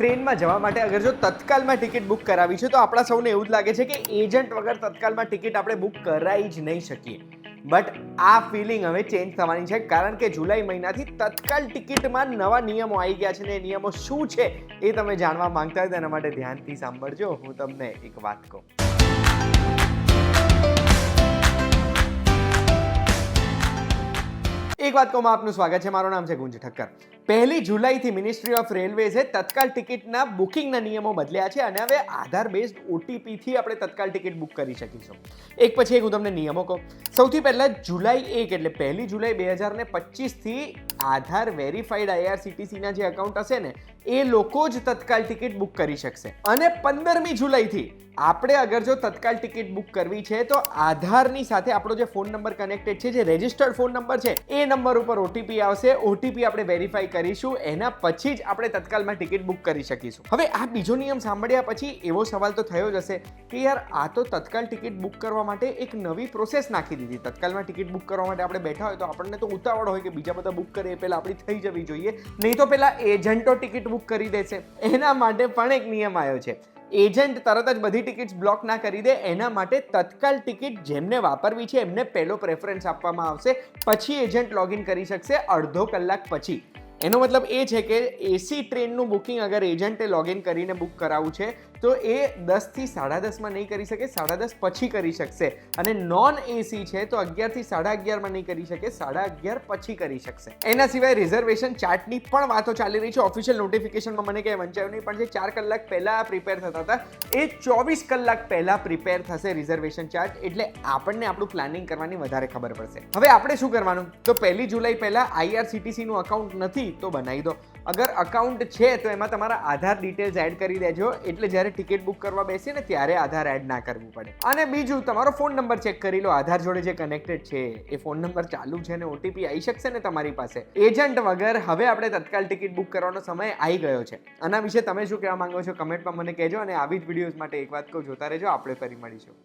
ટ્રેનમાં જવા માટે અગર જો તત્કાલમાં ટિકિટ બુક કરાવી છે તો આપણા સૌને એવું જ લાગે છે કે એજન્ટ વગર તત્કાલમાં ટિકિટ આપણે બુક કરાવી જ નહીં શકીએ. બટ આ ફિલિંગ હવે ચેન્જ થવાની છે, કારણ કે જુલાઈ મહિનાથી તત્કાલ ટિકિટમાં નવા નિયમો આવી ગયા છે ને એ નિયમો શું છે એ તમે જાણવા માંગતા હોય તેના માટે ધ્યાનથી સાંભળજો. હું તમને એક વાત કહું. એક વાત કહું, આપનું સ્વાગત છે. મારું નામ છે ગુંજ ઠક્કર. 1 જુલાઈથી મિનિસ્ટ્રી ઓફ રેલવેઝે તત્કાલ ટિકિટના બુકિંગના નિયમો બદલ્યા છે અને હવે આધાર બેઝડ ઓટીપીથી આપણે તત્કાલ ટિકિટ બુક કરી શકીશું. એક પછી એક હું તમને નિયમો કહું. સૌથી પહેલા જુલાઈ 1 એટલે 1 જુલાઈ 2025થી આધાર વેરીફાઈડ આઈઆરસીટીસીના જે એકાઉન્ટ હશે ને એ લોકો જ તત્કાલ ટિકિટ બુક કરી શકશે. અને 15મી જુલાઈથી આપણે અગર જો તત્કાલ ટિકિટ બુક કરવી છે તો આધારની સાથે આપણો જે ફોન નંબર કનેક્ટેડ છે, જે રજિસ્ટર્ડ ફોન નંબર છે, એ નંબર ઉપર ઓટીપી આવશે. ઓટીપી આપણે વેરીફાઈ કરીશું, એના પછી જ આપણે તત્કાલમાં ટિકિટ બુક કરી શકીશું. હવે આ બીજો નિયમ સાંભળ્યા પછી એવો સવાલ તો થયો જ હશે કે યાર આ તો તત્કાલ ટિકિટ બુક કરવા માટે એક નવી પ્રોસેસ નાખી દીધી. તત્કાલમાં ટિકિટ બુક કરવા માટે આપણે બેઠા હોય તો આપણને તો ઉતાવળ હોય કે બીજા બધા બુક કરે એ પહેલા આપણી થઈ જવી જોઈએ, નહીં તો પેલા એજન્ટો ટિકિટ બુક કરી દેશે. એના માટે પણ એક નિયમ આવ્યો છે. એજન્ટ તરત જ બધી ટિકિટ્સ બ્લોક ના કરી દે, એના માટે તત્કાલ ટિકિટ જેમને વાપરવી છે એમને પહેલો પ્રેફરન્સ આપવામાં આવશે. પછી એજન્ટ લોગિન કરી શકશે અડધો કલાક પછી. એનો મતલબ એ છે કે એસી ટ્રેનનું બુકિંગ અગર એજન્ટે લોગિન કરીને બુક કરાવવું છે તો એ 10થી 10:30 નહીં કરી શકે, 10:30 પછી કરી શકશે. અને નોન એસી છે તો 11થી 11:30 નહીં કરી શકે, 11:30 પછી કરી શકશે. એના સિવાય રિઝર્વેશન ચાર્ટની પણ વાતો ચાલી રહી છે. ઓફિશિયલ નોટિફિકેશનમાં મને કંઈ વંચાયું નહીં, પણ જે 4 કલાક પહેલા પ્રિપેર થતા હતા એ 24 કલાક પહેલા પ્રિપેર થશે રિઝર્વેશન ચાર્ટ. એટલે આપણને આપણું પ્લાનિંગ કરવાની વધારે ખબર પડશે. હવે આપણે શું કરવાનું? તો 1 જુલાઈ પહેલા આઈઆરસીટીસીનું અકાઉન્ટ નથી તો બનાવી દો. અગર અકાઉન્ટ છે તો એમાં તમારા આધાર ડિટેલ્સ એડ કરી દેજો, એટલે જ્યારે ટિકિટ બુક કરવા બેસીએ ને ત્યારે આધાર એડ ના કરવું પડે. અને બીજું, તમારો ફોન નંબર ચેક કરી લો. આધાર જોડે જે કનેક્ટેડ છે એ ફોન નંબર ચાલુ છે ને ઓટીપી આવી શકશે ને તમારી પાસે. એજન્ટ વગર હવે આપણે તત્કાલ ટિકિટ બુક કરવાનો સમય આવી ગયો છે. આના વિશે તમે શું કહેવા માંગો છો કમેન્ટમાં મને કહેજો. અને આવી જ વિડીયોઝ માટે એક વાત કહું, જોતા રહેજો. આપણે ફરી મળીશું.